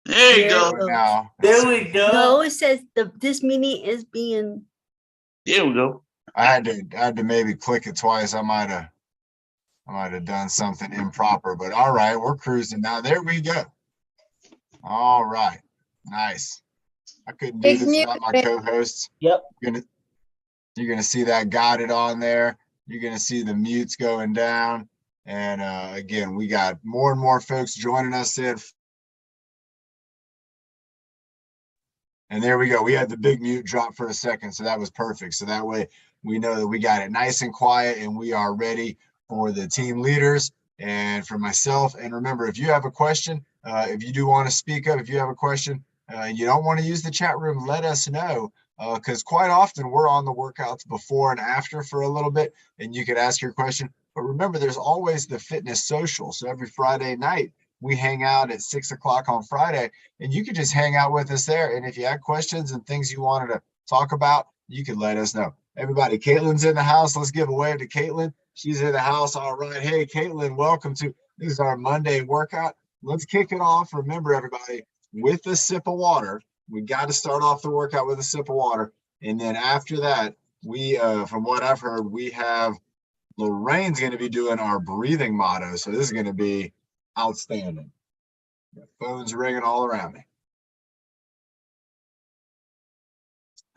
There you There go. it goes. Now, There we go. No, it says this meeting is being. There we go. I had to maybe click it twice. I might have done something improper, but all right, we're cruising now. There we go. All right, nice. I couldn't do this without my co-hosts. Yep. You're gonna see that got it on there. You're gonna see the mutes going down, and again, we got more and more folks joining us in. And there we go. We had the big mute drop for a second, so that was perfect. So that way we know that we got it nice and quiet, and we are ready for the team leaders and for myself. And remember, if you have a question, if you do want to speak up, if you have a question, you don't want to use the chat room, let us know, because quite often we're on the workouts before and after for a little bit, and you could ask your question. But remember, there's always the fitness social. So every Friday night, we hang out at 6 o'clock on Friday, and you could just hang out with us there. And if you had questions and things you wanted to talk about, you could let us know. Everybody, Caitlin's in the house. Let's give a wave to Caitlin. She's in the house. All right. Hey, Caitlin, welcome to this is our Monday workout. Let's kick it off. Remember, everybody, with a sip of water. We got to start off the workout with a sip of water. And then after that, we, from what I've heard, we have Lorraine's going to be doing our breathing motto. So this is going to be outstanding. The phone's ringing all around me.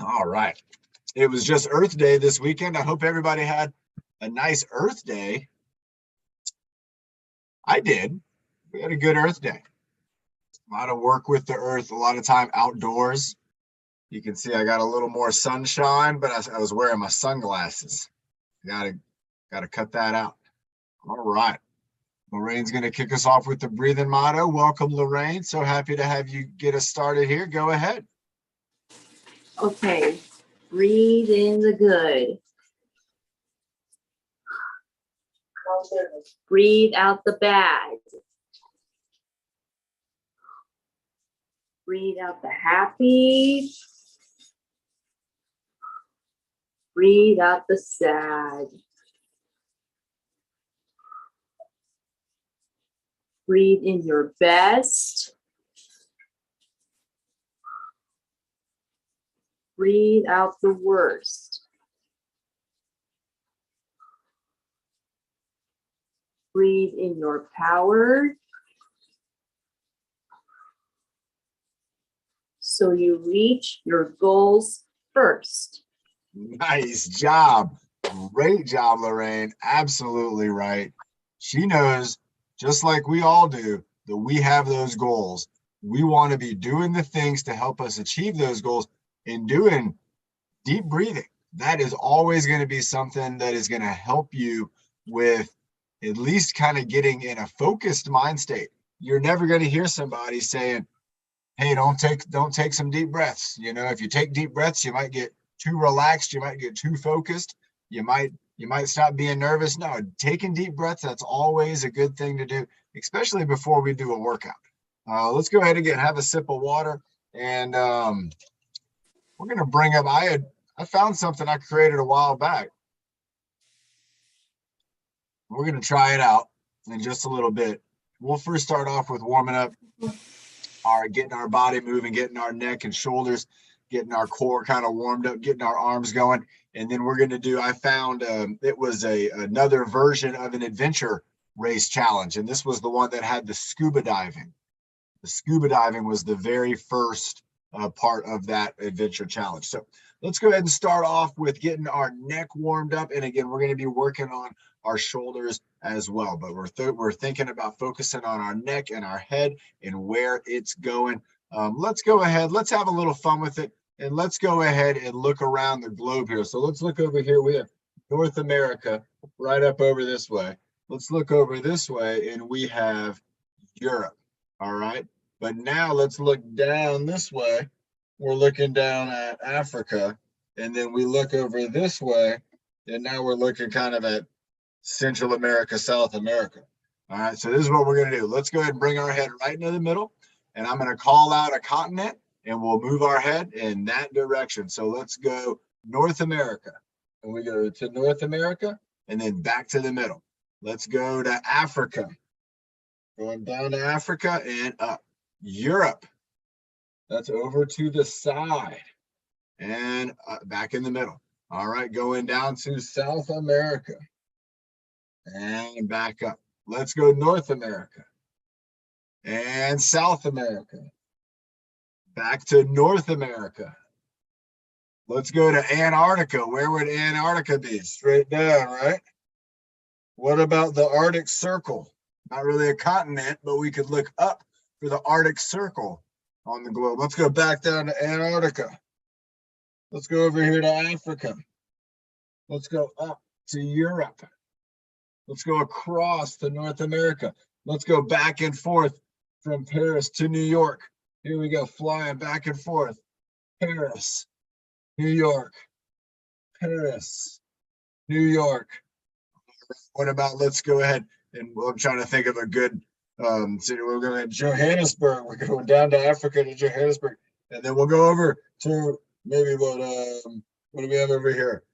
All right. It was just Earth Day this weekend. I hope everybody had a nice Earth Day. I did. We had a good Earth Day. A lot of work with the earth, a lot of time outdoors. You can see I got a little more sunshine, but I was wearing my sunglasses. Gotta cut that out. All right. Lorraine's going to kick us off with the breathing motto. Welcome, Lorraine. So happy to have you get us started here. Go ahead. Okay. Breathe in the good. Breathe out the bad. Breathe out the happy. Breathe out the sad. Breathe in your best. Breathe out the worst. Breathe in your power. So you reach your goals first. Nice job. Great job, Lorraine. Absolutely right. She knows, just like we all do, that we have those goals. We want to be doing the things to help us achieve those goals and doing deep breathing. That is always going to be something that is going to help you with at least kind of getting in a focused mind state. You're never going to hear somebody saying, hey, don't take some deep breaths. You know, if you take deep breaths, you might get too relaxed. You might get too focused. You might stop being nervous. No, taking deep breaths, that's always a good thing to do, especially before we do a workout. Let's go ahead again, have a sip of water. And we're going to bring up, I found something I created a while back. We're going to try it out in just a little bit. We'll first start off with warming up, getting our body moving, getting our neck and shoulders, getting our core kind of warmed up, getting our arms going. And then we're going to do, I found it was another version of an adventure race challenge. And this was the one that had the scuba diving. The scuba diving was the very first part of that adventure challenge. So let's go ahead and start off with getting our neck warmed up. And again, we're going to be working on our shoulders as well. But we're thinking about focusing on our neck and our head and where it's going. Let's go ahead. Let's have a little fun with it. And let's go ahead and look around the globe here. So let's look over here. We have North America right up over this way. Let's look over this way and we have Europe. All right. But now let's look down this way. We're looking down at Africa. And then we look over this way. And now we're looking kind of at Central America, South America. All right. So this is what we're going to do. Let's go ahead and bring our head right into the middle. And I'm going to call out a continent. And we'll move our head in that direction. So let's go North America. And we go to North America and then back to the middle. Let's go to Africa. Going down to Africa and up. Europe. That's over to the side and back in the middle. All right, going down to South America and back up. Let's go North America and South America. Back to North America. Let's go to Antarctica. Where would Antarctica be? Straight down, right? What about the Arctic Circle? Not really a continent, but we could look up for the Arctic Circle on the globe. Let's go back down to Antarctica. Let's go over here to Africa. Let's go up to Europe. Let's go across to North America. Let's go back and forth from Paris to New York. Here we go, flying back and forth. Paris, New York, Paris, New York. What about, let's go ahead and I'm trying to think of a good city. We're going to Johannesburg. We're going down to Africa to Johannesburg. And then we'll go over to maybe what do we have over here?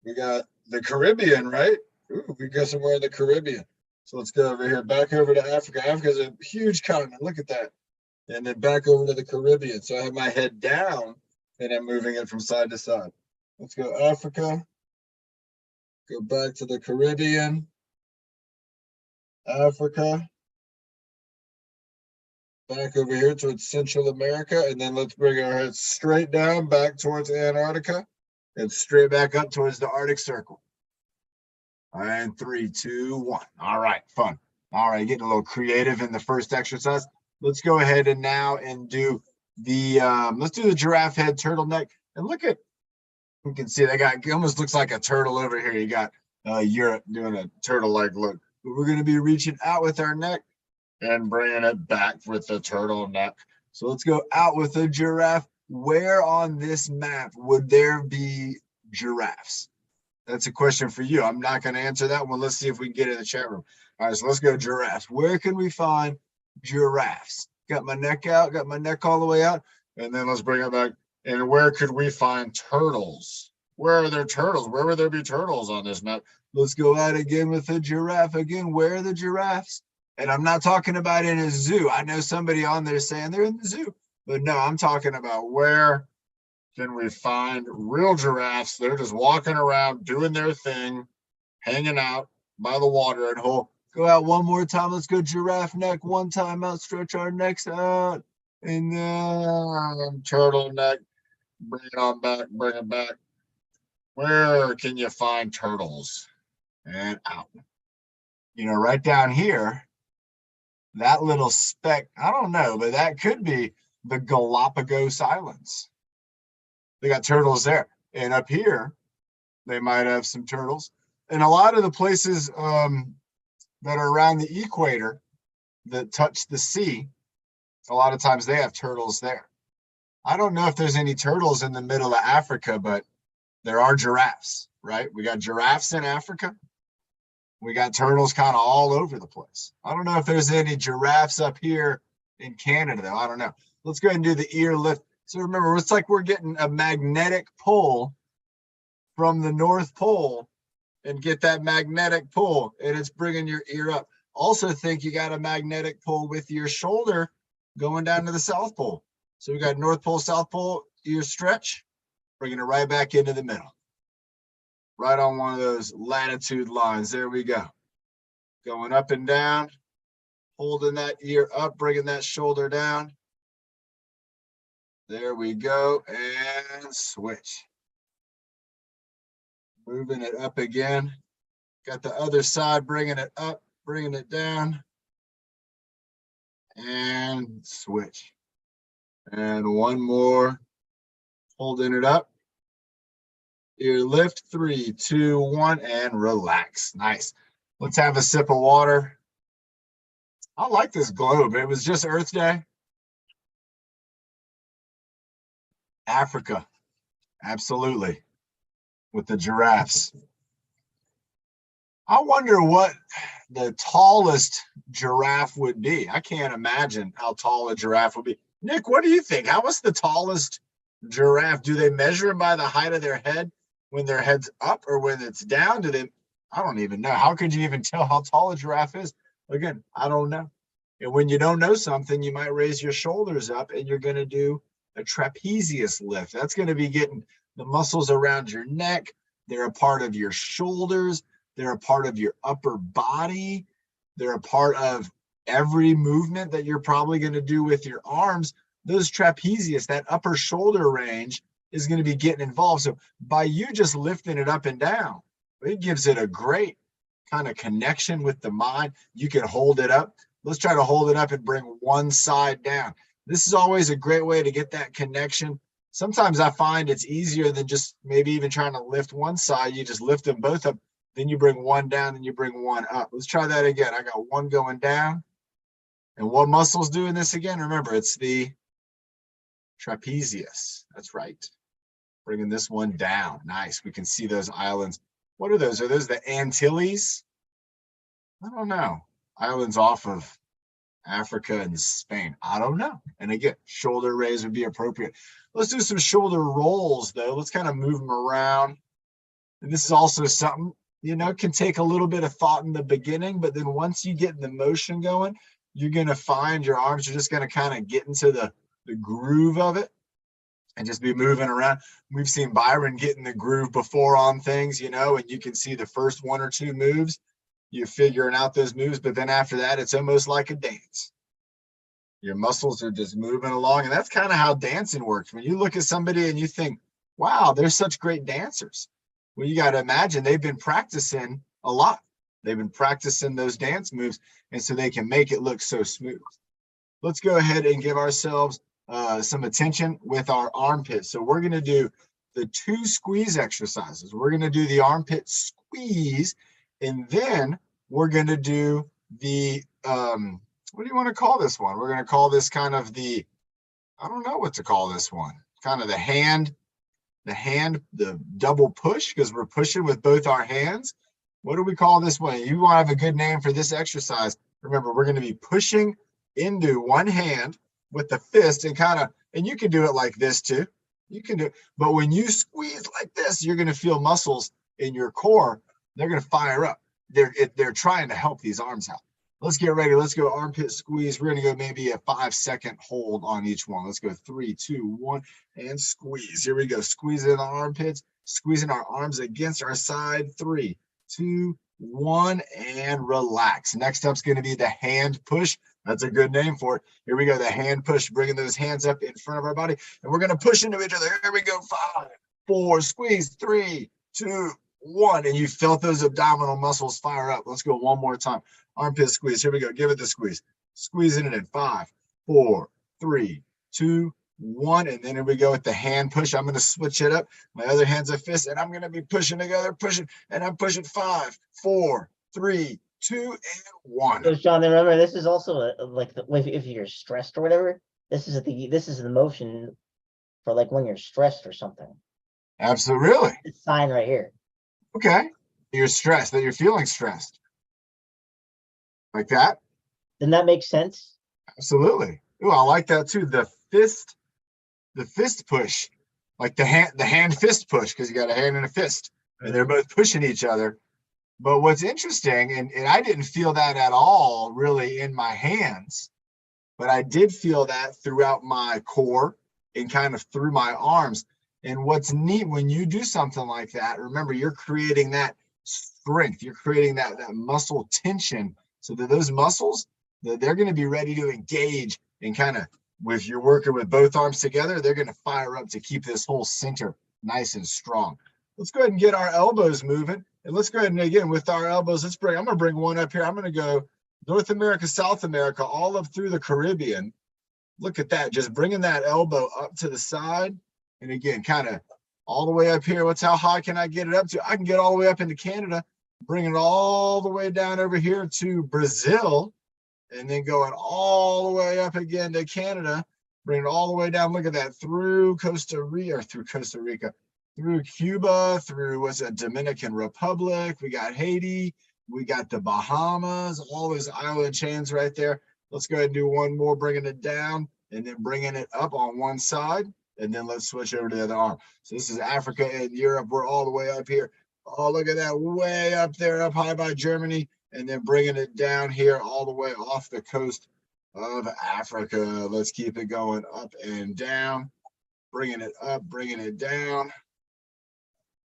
We got the Caribbean, right? Ooh, we go somewhere in the Caribbean. So let's go over here, back over to Africa. Africa's a huge continent. Look at that. And then back over to the Caribbean. So I have my head down and I'm moving it from side to side. Let's go Africa. Go back to the Caribbean. Africa. Back over here towards Central America. And then let's bring our head straight down back towards Antarctica and straight back up towards the Arctic Circle. And 3, 2, 1. All right, fun. All right, getting a little creative in the first exercise. Let's go ahead and now and do the let's do the giraffe head turtleneck. And look at, you can see that guy almost looks like a turtle over here. You got Europe doing a turtle-like look. But we're going to be reaching out with our neck and bringing it back with the turtleneck. So let's go out with a giraffe. Where on this map would there be giraffes? That's a question for you. I'm not going to answer that one. Let's see if we can get it in the chat room. All right, so let's go giraffes. Where can we find giraffes? Got my neck out, got my neck all the way out. And then let's bring it back. And where could we find turtles? Where are there turtles? Where would there be turtles on this map? Let's go out again with a giraffe. Again, where are the giraffes? And I'm not talking about in a zoo. I know somebody on there saying they're in the zoo. But no, I'm talking about where can we find real giraffes? They're just walking around, doing their thing, hanging out by the water and hole. Go out one more time. Let's go giraffe neck. One time out. Stretch our necks out. And then turtleneck. Bring it on back. Bring it back. Where can you find turtles? And out. You know, right down here, that little speck, I don't know, but that could be the Galapagos Islands. They got turtles there. And up here, they might have some turtles. And a lot of the places that are around the equator that touch the sea, a lot of times they have turtles there. I don't know if there's any turtles in the middle of Africa, but there are giraffes, right? We got giraffes in Africa. We got turtles kind of all over the place. I don't know if there's any giraffes up here in Canada, though. I don't know. Let's go ahead and do the ear lift. So remember, it's like we're getting a magnetic pull from the North Pole and get that magnetic pull, and it's bringing your ear up. Also think you got a magnetic pull with your shoulder going down to the South Pole. So we got North Pole, South Pole, ear stretch, bringing it right back into the middle. Right on one of those latitude lines. There we go. Going up and down, holding that ear up, bringing that shoulder down. There we go, and switch. Moving it up again. Got the other side, bringing it up, bringing it down. And switch. And one more. Holding it up. Ear lift, 3, 2, 1, and relax. Nice. Let's have a sip of water. I like this globe. It was just Earth Day. Africa. Absolutely. With the giraffes. I wonder what the tallest giraffe would be. I can't imagine how tall a giraffe would be. Nick, what do you think? How is the tallest giraffe? Do they measure them by the height of their head when their head's up or when it's down? Do they? I don't even know. How could you even tell how tall a giraffe is? Again, I don't know. And when you don't know something, you might raise your shoulders up and you're going to do a trapezius lift. That's going to be getting the muscles around your neck. They're a part of your shoulders. They're a part of your upper body. They're a part of every movement that you're probably going to do with your arms. Those trapezius, that upper shoulder range, is going to be getting involved. So by you just lifting it up and down, it gives it a great kind of connection with the mind. You can hold it up. Let's try to hold it up and bring one side down. This is always a great way to get that connection. Sometimes I find it's easier than just maybe even trying to lift one side. You just lift them both up, then you bring one down and you bring one up. Let's try that again. I got one going down. And what muscle's doing this again? Remember, it's the trapezius. That's right. Bringing this one down. Nice. We can see those islands. What are those? Are those the Antilles? I don't know. Islands off of Africa and Spain. I don't know. And again, shoulder raise would be appropriate. Let's do some shoulder rolls, though. Let's kind of move them around. And this is also something, you know, can take a little bit of thought in the beginning, but then once you get the motion going, you're going to find your arms are just going to kind of get into the groove of it and just be moving around. We've seen Byron get in the groove before on things, you know, and you can see the first one or two moves, you're figuring out those moves, but then after that, it's almost like a dance. Your muscles are just moving along, and that's kind of how dancing works. When you look at somebody and you think, wow, they're such great dancers. Well, you got to imagine they've been practicing a lot. They've been practicing those dance moves, and so they can make it look so smooth. Let's go ahead and give ourselves some attention with our armpits. So we're going to do the 2 squeeze exercises. We're going to do the armpit squeeze, and then we're going to do the, what do you want to call this one? We're going to call this kind of the, I don't know what to call this one, kind of the double push, because we're pushing with both our hands. What do we call this one? You want to have a good name for this exercise. Remember, we're going to be pushing into one hand with the fist and and you can do it like this too. You can do it, but when you squeeze like this, you're going to feel muscles in your core. They're going to fire up. They're trying to help these arms out. Let's get ready. Let's go armpit squeeze. We're going to go maybe a 5-second hold on each one. Let's go 3, 2, 1, and squeeze. Here we go. Squeezing the armpits, squeezing our arms against our side. 3, 2, 1, and relax. Next up is going to be the hand push. That's a good name for it. Here we go. The hand push, bringing those hands up in front of our body. And we're going to push into each other. Here we go. 5, 4, squeeze. 3, 2, 1. And you felt those abdominal muscles fire up. Let's go one more time. Armpit squeeze. Here we go. Give it the squeeze. Squeezing it in 5, 4, 3, 2, 1. And then here we go with the hand push. I'm going to switch it up. My other hand's a fist, and I'm going to be pushing together, pushing, and I'm pushing 5, 4, 3, 2, and 1. So Sean, remember this is also like if you're stressed or whatever. This is the motion for like when you're stressed or something. Absolutely. Really? It's sign right here. Okay. You're stressed, that you're feeling stressed. Like that? Then that makes sense. Absolutely. Ooh, I like that too. The fist push, like the hand fist push, because you got a hand and a fist, and they're both pushing each other. But what's interesting, and I didn't feel that at all really in my hands, but I did feel that throughout my core and kind of through my arms. And what's neat when you do something like that, remember, you're creating that strength, you're creating that muscle tension, so that those muscles, they're going to be ready to engage and kind of, if you're working with both arms together, they're going to fire up to keep this whole center nice and strong. Let's go ahead and get our elbows moving. And let's go ahead and again, with our elbows, I'm going to bring one up here. I'm going to go North America, South America, all up through the Caribbean. Look at that, just bringing that elbow up to the side. And again, kind of all the way up here. How high can I get it up to? I can get all the way up into Canada, bring it all the way down over here to Brazil, and then going all the way up again to Canada, bring it all the way down. Look at that, through Costa Rica, through Cuba, through Dominican Republic. We got Haiti, we got the Bahamas, all those island chains right there. Let's go ahead and do one more, bringing it down and then bringing it up on one side. And then let's switch over to the other arm. So this is Africa and Europe. We're all the way up here. Oh, look at that, way up there, up high by Germany. And then bringing it down here all the way off the coast of Africa. Let's keep it going up and down. bringing it up, bringing it down,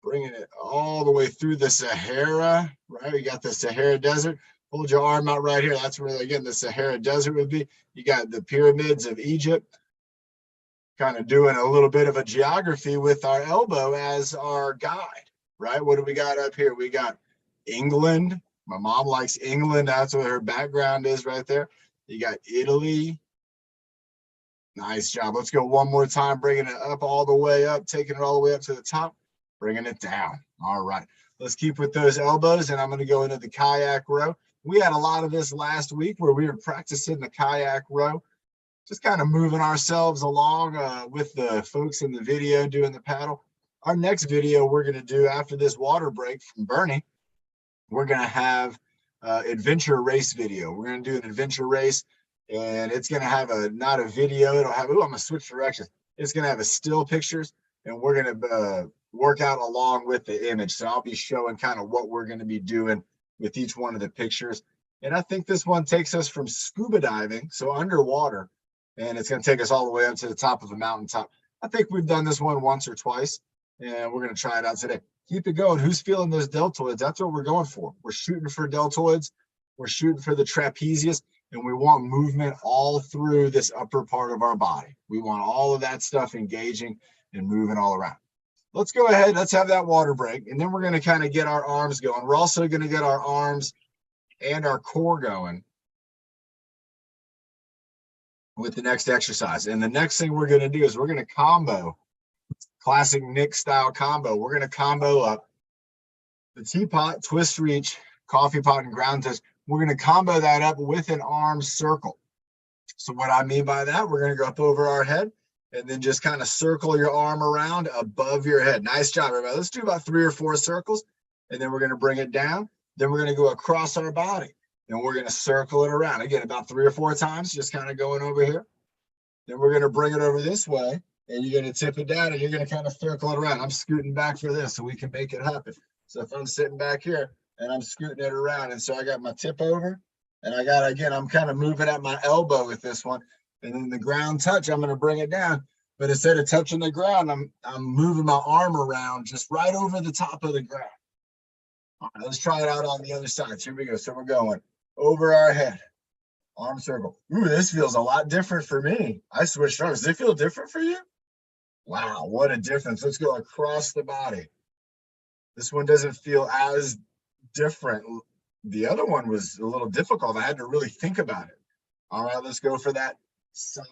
bringing it all the way through the Sahara, right? We got the Sahara Desert. Hold your arm out right here. That's where, again, the Sahara Desert would be. You got the pyramids of Egypt. Kind of doing a little bit of a geography with our elbow as our guide, right? What do we got up here? We got England. My mom likes England. That's what her background is right there. You got Italy. Nice job. Let's go one more time, bringing it up all the way up, taking it all the way up to the top, bringing it down. All right. Let's keep with those elbows, and I'm going to go into the kayak row. We had a lot of this last week where we were practicing the kayak row, just kind of moving ourselves along with the folks in the video doing the paddle. Our next video we're going to do after this water break from Bernie, we're going to have adventure race video. We're going to do an adventure race, and it's going to have not a video. It'll have, I'm going to switch directions. It's going to have a still pictures, and we're going to work out along with the image. So I'll be showing kind of what we're going to be doing with each one of the pictures. And I think this one takes us from scuba diving, so underwater, and it's going to take us all the way up to the top of the mountaintop. I think we've done this one once or twice, and we're going to try it out today. Keep it going. Who's feeling those deltoids? That's what we're going for. We're shooting for deltoids. We're shooting for the trapezius, and we want movement all through this upper part of our body. We want all of that stuff engaging and moving all around. Let's go ahead. Let's have that water break, and then we're going to kind of get our arms going. We're also going to get our arms and our core going with the next exercise. And the next thing we're going to do is we're going to combo, classic Nick style combo. We're going to combo up the teapot, twist reach, coffee pot, and ground touch. We're going to combo that up with an arm circle. So what I mean by that, we're going to go up over our head and then just kind of circle your arm around above your head. Nice job, everybody. Let's do about 3 or 4 circles, and then we're going to bring it down. Then we're going to go across our body, and we're going to circle it around. Again, about 3 or 4 times, just kind of going over here. Then we're going to bring it over this way, and you're going to tip it down, and you're going to kind of circle it around. I'm scooting back for this so we can make it happen. So if I'm sitting back here, and I'm scooting it around, and so I got my tip over, and I got, again, I'm kind of moving at my elbow with this one. And then the ground touch, I'm going to bring it down. But instead of touching the ground, I'm moving my arm around just right over the top of the ground. All right, let's try it out on the other side. Here we go. So we're going over our head, arm circle. Ooh, this feels a lot different for me. I switched arms. Does it feel different for you? Wow, what a difference. Let's go across the body. This one doesn't feel as different. The other one was a little difficult. I had to really think about it. All right, let's go for that side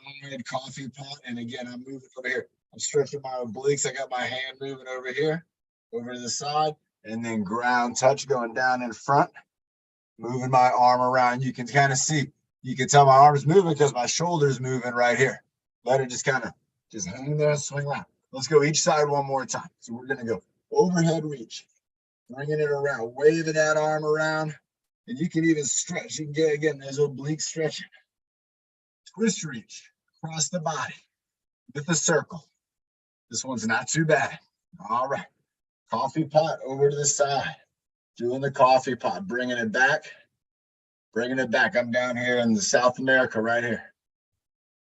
coffee pot. And again, I'm moving over here. I'm stretching my obliques. I got my hand moving over here, over to the side, and then ground touch going down in front, moving my arm around. You can kind of see, you can tell my arm's moving because my shoulder's moving right here. Let it just kind of just hang there and swing around. Let's go each side one more time. So we're going to go overhead reach, bringing it around, waving that arm around. And you can even stretch. You can get, again, those obliques stretching. Twist reach across the body with a circle. This one's not too bad. All right. Coffee pot over to the side. Doing the coffee pot, bringing it back. Bringing it back. I'm down here in the South America right here.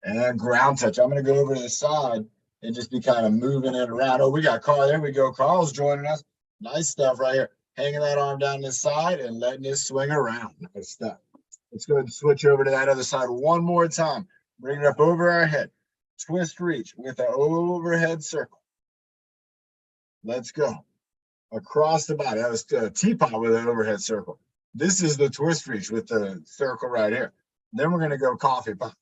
And ground touch. I'm going to go over to the side and just be kind of moving it around. Oh, we got Carl. There we go. Carl's joining us. Nice stuff right here. Hanging that arm down this side and letting it swing around. Nice stuff. Let's go ahead and switch over to that other side one more time. Bring it up over our head. Twist reach with an overhead circle. Let's go. Across the body. That was a teapot with an overhead circle. This is the twist reach with the circle right here. Then we're going to go coffee pot.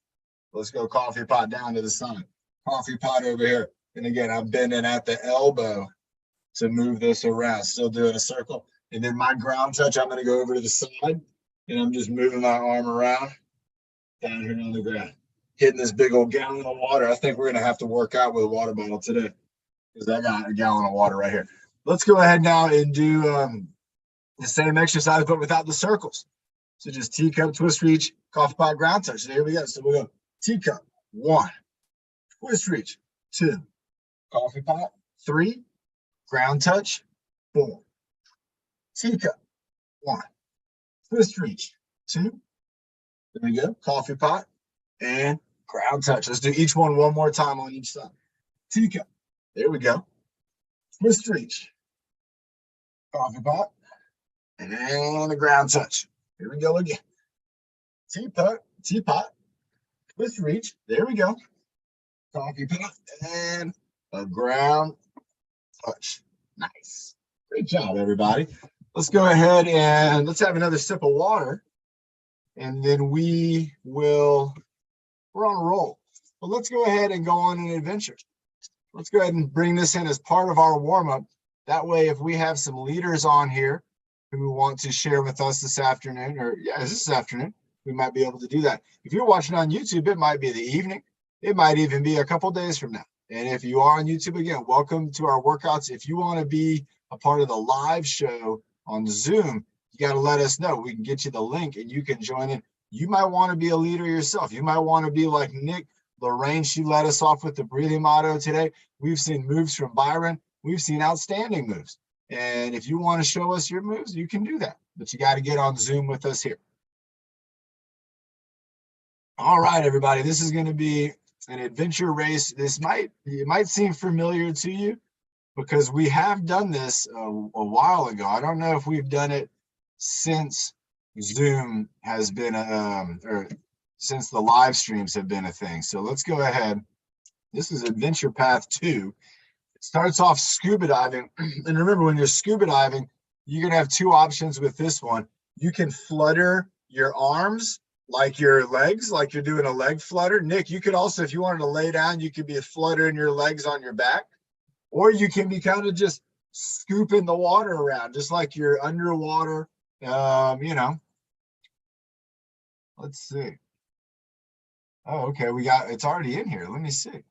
Let's go coffee pot down to the side. Coffee pot over here. And again, I'm bending at the elbow to move this around. Still doing a circle. And then my ground touch, I'm going to go over to the side. And I'm just moving my arm around down here on the ground. Hitting this big old gallon of water. I think we're going to have to work out with a water bottle today because I got a gallon of water right here. Let's go ahead now and do the same exercise, but without the circles. So just teacup, twist reach, coffee pot, ground touch. So here we go. So we'll go teacup, 1, twist reach, 2, coffee pot, 3, ground touch, 4, teacup, 1. Twist reach, 2. There we go. Coffee pot and ground touch. Let's do each one more time on each side. teacup. There we go. Twist reach. Coffee pot. And the ground touch. Here we go again. Teapot. Twist reach. There we go. Coffee pot and a ground touch. Nice. Great job, everybody. Let's go ahead and let's have another sip of water. And then we're on a roll. But let's go ahead and go on an adventure. Let's go ahead and bring this in as part of our warm-up. That way, if we have some leaders on here who want to share with us this afternoon, this afternoon, we might be able to do that. If you're watching on YouTube, it might be the evening. It might even be a couple days from now. And if you are on YouTube, again, welcome to our workouts. If you want to be a part of the live show on Zoom, you got to let us know. We can get you the link and you can join in. You might want to be a leader yourself. You might want to be like Nick. Lorraine, she led us off with the breathing motto today. We've seen moves from Byron. We've seen outstanding moves. And if you want to show us your moves, you can do that. But you got to get on Zoom with us here. All right, everybody. This is going to be an adventure race. It might seem familiar to you because we have done this a while ago. I don't know if we've done it since Zoom has been, or since the live streams have been a thing. So let's go ahead. This is Adventure Path 2. It starts off scuba diving. And remember, when you're scuba diving, you're going to have two options with this one. You can flutter your arms like your legs, like you're doing a leg flutter. Nick, you could also, if you wanted to lay down, you could be fluttering your legs on your back. Or you can be kind of just scooping the water around, just like you're underwater, Let's see. Oh, okay, it's already in here. Let me see.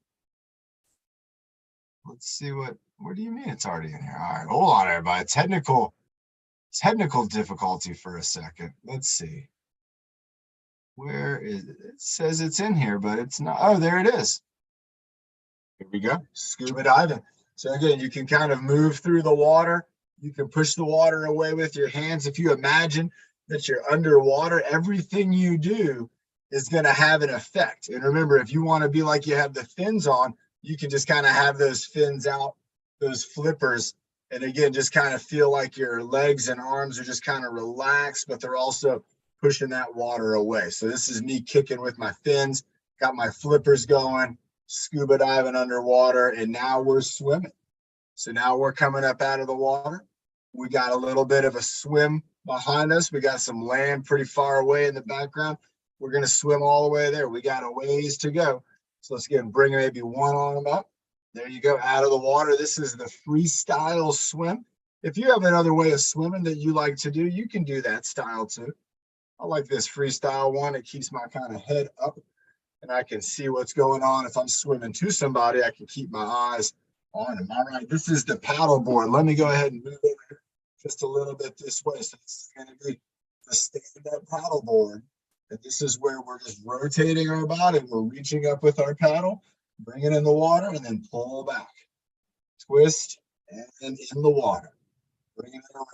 Let's see what do you mean it's already in here? All right, hold on, everybody. Technical difficulty for a second. Let's see. Where is it? It says it's in here, but it's not. Oh, there it is. Here we go. Scuba diving. So again, you can kind of move through the water. You can push the water away with your hands. If you imagine that you're underwater, everything you do is going to have an effect. And remember, if you want to be like you have the fins on, you can just kind of have those fins out, those flippers. And again, just kind of feel like your legs and arms are just kind of relaxed, but they're also pushing that water away. So this is me kicking with my fins, got my flippers going, scuba diving underwater, and now we're swimming. So now we're coming up out of the water. We got a little bit of a swim behind us. We got some land pretty far away in the background. We're going to swim all the way there. We got a ways to go. So let's again bring maybe one arm up. There you go, out of the water. This is the freestyle swim. If you have another way of swimming that you like to do, you can do that style too. I like this freestyle one. It keeps my kind of head up and I can see what's going on. If I'm swimming to somebody, I can keep my eyes on them. All right, this is the paddle board. Let me go ahead and move over here just a little bit this way. So this is going to be the stand-up paddle board. And this is where we're just rotating our body. We're reaching up with our paddle, bring it in the water, and then pull back. Twist, and in the water. Bring it around.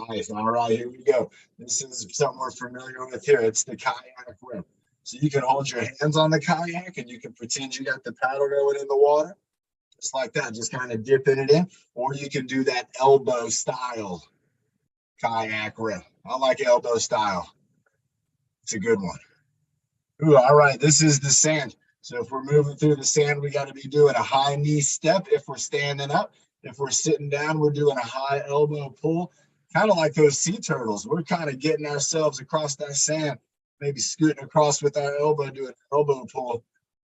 Nice. All right, here we go. This is something we're familiar with here. It's the kayak rip. So you can hold your hands on the kayak, and you can pretend you got the paddle going in the water. Just like that, just kind of dipping it in. Or you can do that elbow style kayak rip. I like elbow style. It's a good one. Ooh, all right, this is the sand. So if we're moving through the sand, we got to be doing a high knee step if we're standing up. If we're sitting down, we're doing a high elbow pull, kind of like those sea turtles. We're kind of getting ourselves across that sand, maybe scooting across with our elbow, doing an elbow pull,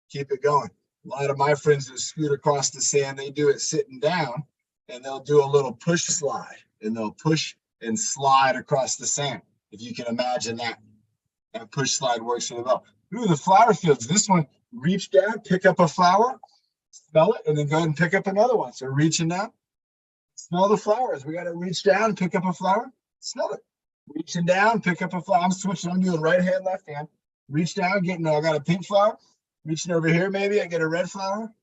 keep it going. A lot of my friends that scoot across the sand, they do it sitting down, and they'll do a little push slide, and they'll push and slide across the sand, if you can imagine that. That push slide works really well. Ooh, the flower fields. This one, reach down, pick up a flower, smell it, and then go ahead and pick up another one. So reaching down, smell the flowers. We got to reach down, pick up a flower, smell it. Reaching down, pick up a flower. I'm switching. I'm doing right hand, left hand. Reach down, I got a pink flower. Reaching over here, maybe I get a red flower.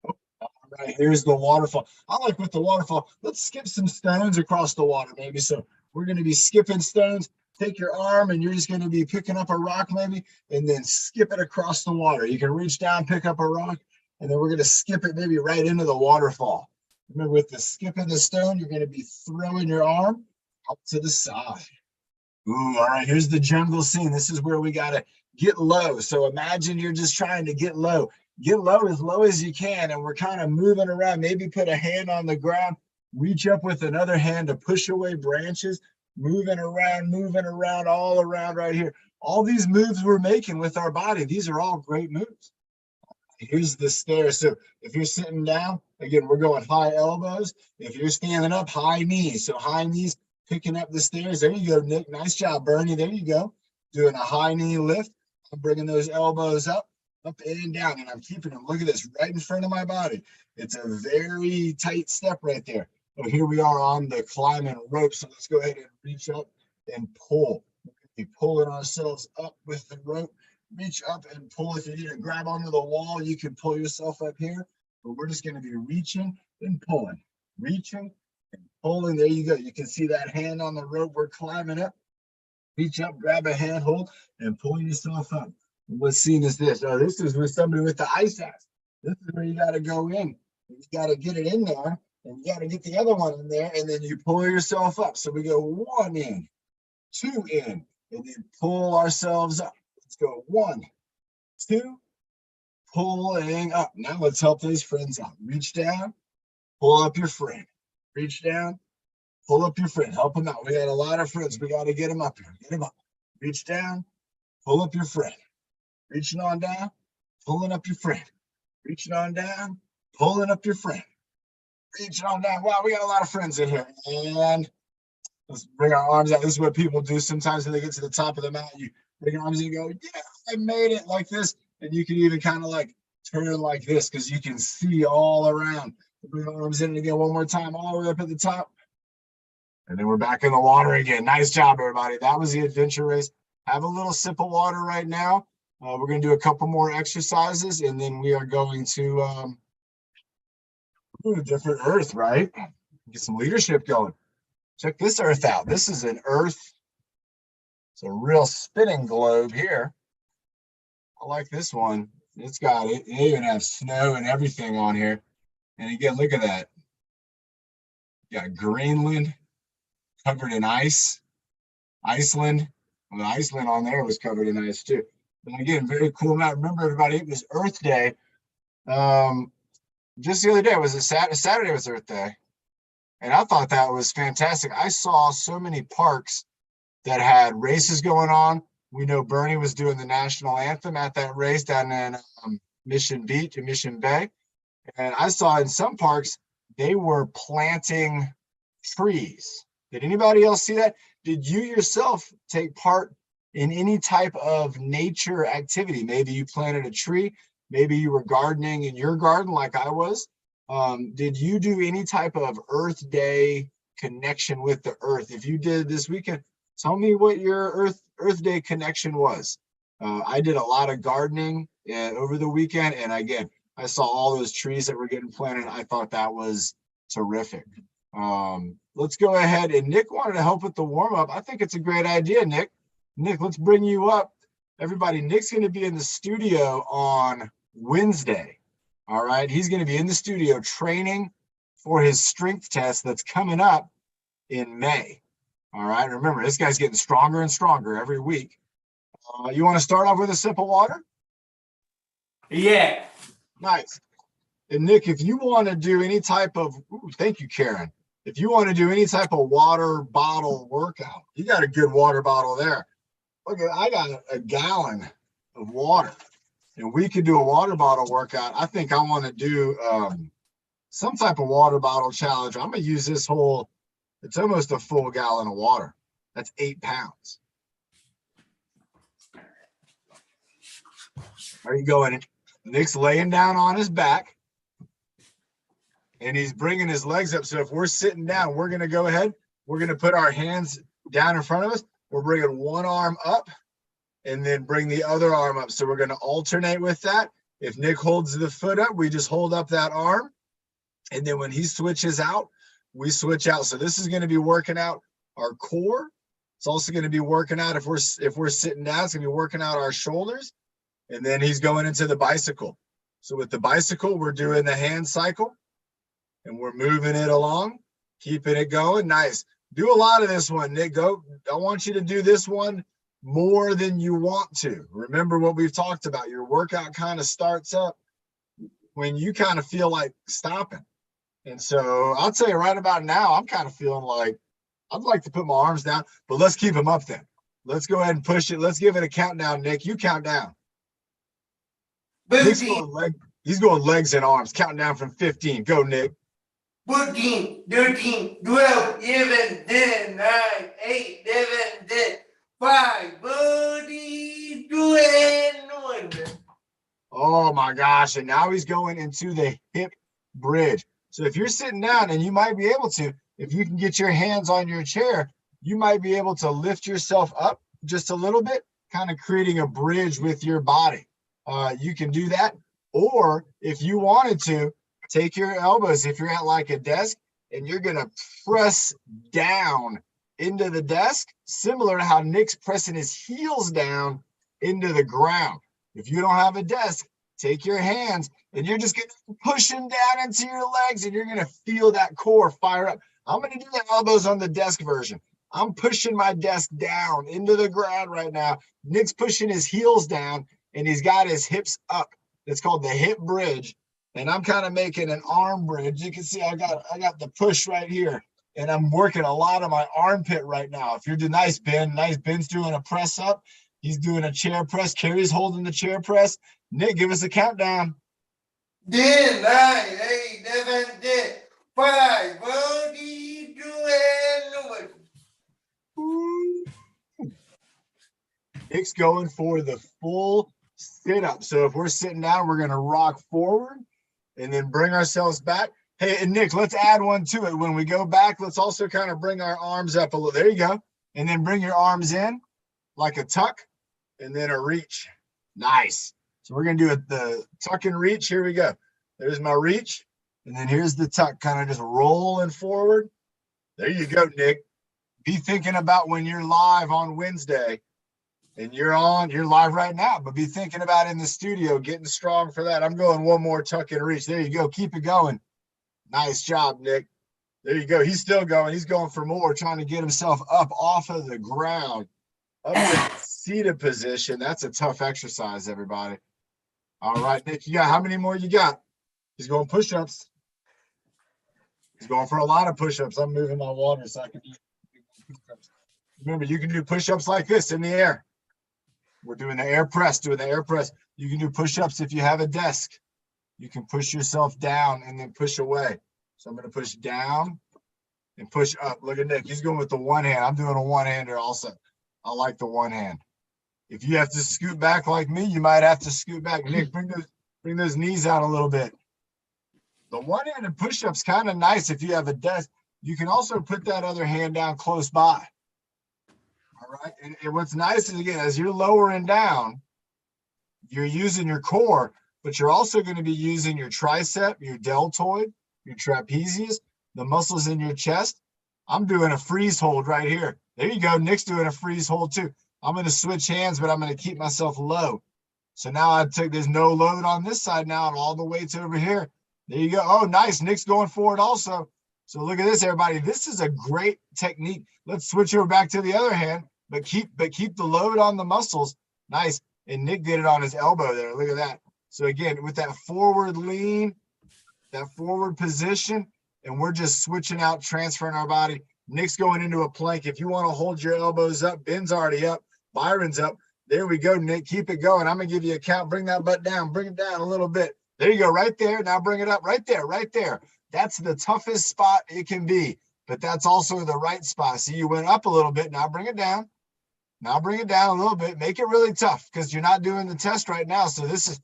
Oh, all right, here's the waterfall. I like with the waterfall. Let's skip some stones across the water, maybe. So we're going to be skipping stones. Take your arm and you're just going to be picking up a rock maybe, and then skip it across the water. You can reach down, pick up a rock, and then we're going to skip it maybe right into the waterfall. Remember, with the skip of the stone, you're going to be throwing your arm out to the side. Ooh, all right, here's the jungle scene. This is where we got to get low. So imagine you're just trying to get low. Get low as you can, and we're kind of moving around. Maybe put a hand on the ground, reach up with another hand to push away branches, moving around, all around right here. All these moves we're making with our body, these are all great moves. Here's the stairs. So if you're sitting down, again, we're going high elbows. If you're standing up, high knees. So high knees, picking up the stairs. There you go, Nick. Nice job, Bernie. There you go. Doing a high knee lift. I'm bringing those elbows up and down, and I'm keeping them. Look at this, right in front of my body. It's a very tight step right there. So here we are on the climbing rope. So let's go ahead and reach up and pull. We're pulling ourselves up with the rope. Reach up and pull. If you need to grab onto the wall, you can pull yourself up here, but we're just going to be reaching and pulling, reaching and pulling. There you go. You can see that hand on the rope. We're climbing up. Reach up, grab a handhold, and pull yourself up. What scene is this? Oh, this is with somebody with the ice axe. This is where you got to go in. You got to get it in there, and you got to get the other one in there, and then you pull yourself up. So we go 1 in, 2 in, and then pull ourselves up. Let's go 1, 2, pulling up. Now let's help those friends out. Reach down, pull up your friend. Reach down, pull up your friend. Help them out. We got a lot of friends. We got to get them up here. Get them up. Reach down, pull up your friend. Reaching on down, pulling up your friend. Reaching on down, pulling up your friend. Reaching on down. Wow, we got a lot of friends in here. And let's bring our arms out. This is what people do sometimes when they get to the top of the mountain. You bring your arms and you go, yeah, I made it, like this. And you can even kind of like turn like this because you can see all around. Bring our arms in again one more time, all the way up at the top. And then we're back in the water again. Nice job, everybody. That was the adventure race. Have a little sip of water right now. We're going to do a couple more exercises, and then we are going to do a different earth, right? Get some leadership going. Check this earth out. This is an earth. It's a real spinning globe here. I like this one. It's got it. They even have snow and everything on here. And again, look at that. You got Greenland covered in ice. Iceland. Well, the Iceland on there was covered in ice too. But again, very cool map. Remember, everybody, it was Earth Day. Just the other day, was it Saturday was Earth Day. And I thought that was fantastic. I saw so many parks that had races going on. We know Bernie was doing the national anthem at that race down in Mission Beach and Mission Bay. And I saw in some parks, they were planting trees. Did anybody else see that? Did you yourself take part in any type of nature activity? Maybe you planted a tree. Maybe you were gardening in your garden like I was. Did you do any type of Earth Day connection with the earth? If you did this weekend, tell me what your Earth Day connection was. I did a lot of gardening over the weekend. And again, I saw all those trees that were getting planted. I thought that was terrific. Let's go ahead. And Nick wanted to help with the warm up. I think it's a great idea, Nick. Nick, let's bring you up. Everybody, Nick's going to be in the studio on Wednesday. All right. He's going to be in the studio training for his strength test that's coming up in May. All right. Remember, this guy's getting stronger and stronger every week. You want to start off with a sip of water? Yeah. Nice. And Nick, if you want to do any type of, thank you, Karen. If you want to do any type of water bottle workout, you got a good water bottle there. Look, I got a gallon of water, and we could do a water bottle workout. I think I want to do some type of water bottle challenge. I'm going to use this whole, it's almost a full gallon of water. That's 8 pounds. Are you going? Nick's laying down on his back, and he's bringing his legs up. So if we're sitting down, we're going to go ahead. We're going to put our hands down in front of us. We're bringing one arm up and then bring the other arm up. So we're going to alternate with that. If Nick holds the foot up, we just hold up that arm. And then when he switches out, we switch out. So this is going to be working out our core. It's also going to be working out, if we're sitting down, it's going to be working out our shoulders. And then he's going into the bicycle. So with the bicycle, we're doing the hand cycle and we're moving it along, keeping it going. Nice. Do a lot of this one, Nick. Go. I want you to do this one more than you want to. Remember what we've talked about. Your workout kind of starts up when you kind of feel like stopping. And so I'll tell you right about now, I'm kind of feeling like I'd like to put my arms down, but let's keep them up then. Let's go ahead and push it. Let's give it a countdown, Nick. You count down. Nick's going he's going legs and arms, counting down from 15. Go, Nick. 14, 13, 12, 11, 10, 9, 8, 7, 6, 5, 4, 3, 2, and 1. Oh my gosh. And now he's going into the hip bridge. So if you're sitting down, and you might be able to, if you can get your hands on your chair, you might be able to lift yourself up just a little bit, kind of creating a bridge with your body. You can do that. Or if you wanted to, take your elbows, if you're at like a desk, and you're going to press down into the desk, similar to how Nick's pressing his heels down into the ground. If you don't have a desk, take your hands and you're just going to push them down into your legs, and you're going to feel that core fire up. I'm going to do the elbows on the desk version. I'm pushing my desk down into the ground right now. Nick's pushing his heels down and he's got his hips up. It's called the hip bridge. And I'm kind of making an arm bridge. You can see I got the push right here, and I'm working a lot of my armpit right now. If you're doing nice, Ben's doing a press up. He's doing a chair press. Carrie's holding the chair press. Nick, give us a countdown. 10, 9, 8, 7, 6, 5, 4, 3, 2, and 1. Nick's going for the full sit up. So if we're sitting down, we're going to rock forward and then bring ourselves back. Hey, and Nick, let's add one to it. When we go back, let's also kind of bring our arms up a little. There you go. And then bring your arms in like a tuck and then a reach. Nice. So we're going to do the tuck and reach. Here we go. There's my reach. And then here's the tuck, kind of just rolling forward. There you go, Nick. Be thinking about when you're live on Wednesday. And you're live right now, but be thinking about in the studio, getting strong for that. I'm going one more tuck and reach. There you go. Keep it going. Nice job, Nick. There you go. He's still going. He's going for more, trying to get himself up off of the ground, up to seated position. That's a tough exercise, everybody. All right, Nick, you got how many more you got? He's going push-ups. He's going for a lot of push-ups. I'm moving my water so I can do push-ups. Remember, you can do push-ups like this in the air. We're doing the air press, You can do push-ups if you have a desk. You can push yourself down and then push away. So I'm going to push down and push up. Look at Nick. He's going with the one hand. I'm doing a one-hander also. I like the one hand. If you have to scoot back like me, you might have to scoot back. Nick, bring those knees out a little bit. The one-handed push-up's kind of nice if you have a desk. You can also put that other hand down close by. All right. And what's nice is, again, as you're lowering down, you're using your core, but you're also going to be using your tricep, your deltoid, your trapezius, the muscles in your chest. I'm doing a freeze hold right here. There you go. Nick's doing a freeze hold too. I'm going to switch hands, but I'm going to keep myself low. So now I took there's no load on this side now, and all the weight's over here. There you go. Oh, nice. Nick's going forward also. So look at this, everybody. This is a great technique. Let's switch over back to the other hand. But keep the load on the muscles. Nice. And Nick did it on his elbow there. Look at that. So again, with that forward lean, that forward position, and we're just switching out, transferring our body. Nick's going into a plank. If you want to hold your elbows up, Ben's already up. Byron's up. There we go, Nick. Keep it going. I'm going to give you a count. Bring that butt down. Bring it down a little bit. There you go. Right there. Now bring it up. Right there. Right there. That's the toughest spot it can be. But that's also the right spot. See, you went up a little bit. Now bring it down. Now bring it down a little bit. Make it really tough because you're not doing the test right now. So this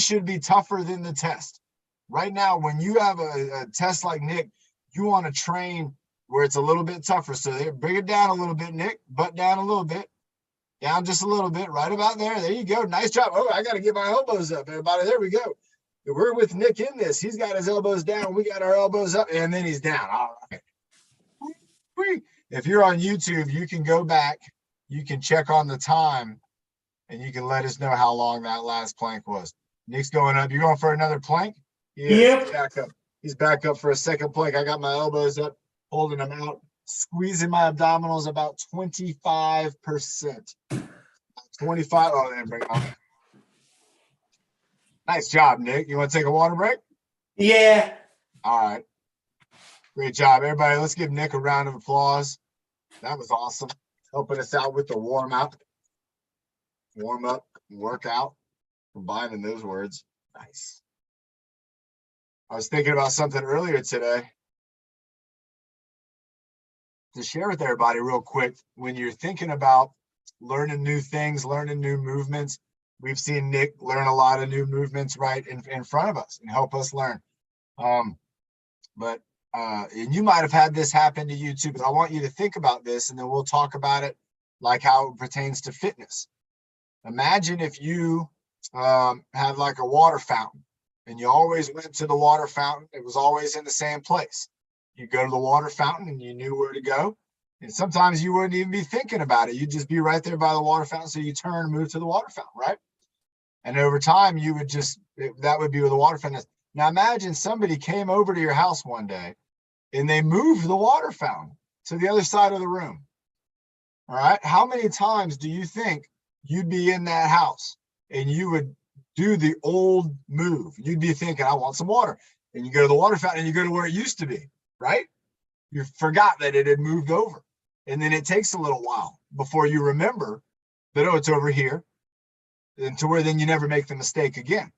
should be tougher than the test. Right now, when you have a test like Nick, you want to train where it's a little bit tougher. So there, bring it down a little bit, Nick. Butt down a little bit. Down just a little bit. Right about there. There you go. Nice job. Oh, I got to get my elbows up, everybody. There we go. We're with Nick in this. He's got his elbows down. We got our elbows up, and then he's down. All right. If you're on YouTube, you can go back. You can check on the time, and you can let us know how long that last plank was. Nick's going up. You going for another plank? Yeah. Yep. Back up. He's back up for a second plank. I got my elbows up, holding them out, squeezing my abdominals about 25%. 25. Oh, then bring it on. Nice job, Nick. You want to take a water break? Yeah. All right. Great job, everybody. Let's give Nick a round of applause. That was awesome. Helping us out with the warm up, workout, combining those words. Nice. I was thinking about something earlier today to share with everybody real quick. When you're thinking about learning new things, learning new movements, we've seen Nick learn a lot of new movements right in front of us and help us learn. And you might have had this happen to you too, but I want you to think about this and then we'll talk about it like how it pertains to fitness. Imagine if you had like a water fountain and you always went to the water fountain. It was always in the same place. You go to the water fountain and you knew where to go. And sometimes you wouldn't even be thinking about it. You'd just be right there by the water fountain. So you turn and move to the water fountain, right? And over time, you would that would be where the water fountain is. Now imagine somebody came over to your house one day and they moved the water fountain to the other side of the room. All right. How many times do you think you'd be in that house and you would do the old move? You'd be thinking, I want some water. And you go to the water fountain and you go to where it used to be, right? You forgot that it had moved over. And then it takes a little while before you remember that, oh, it's over here. And to where then you never make the mistake again.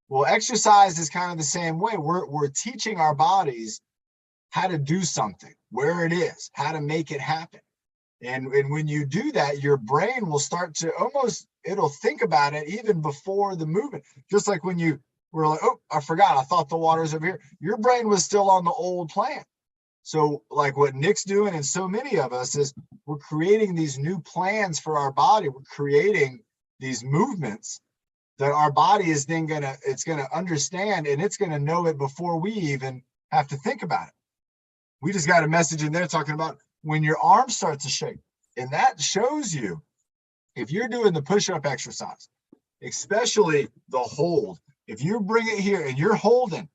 Well, exercise is kind of the same way. We're teaching our bodies how to do something, where it is, how to make it happen. And when you do that, your brain will start to it'll think about it even before the movement. Just like when you were like, oh, I forgot, I thought the water's over here. Your brain was still on the old plan. So like what Nick's doing and so many of us is we're creating these new plans for our body. We're creating these movements that our body is then gonna understand, and it's gonna know it before we even have to think about it. We just got a message in there talking about when your arms start to shake. And that shows you, if you're doing the push-up exercise, especially the hold, if you bring it here and you're holding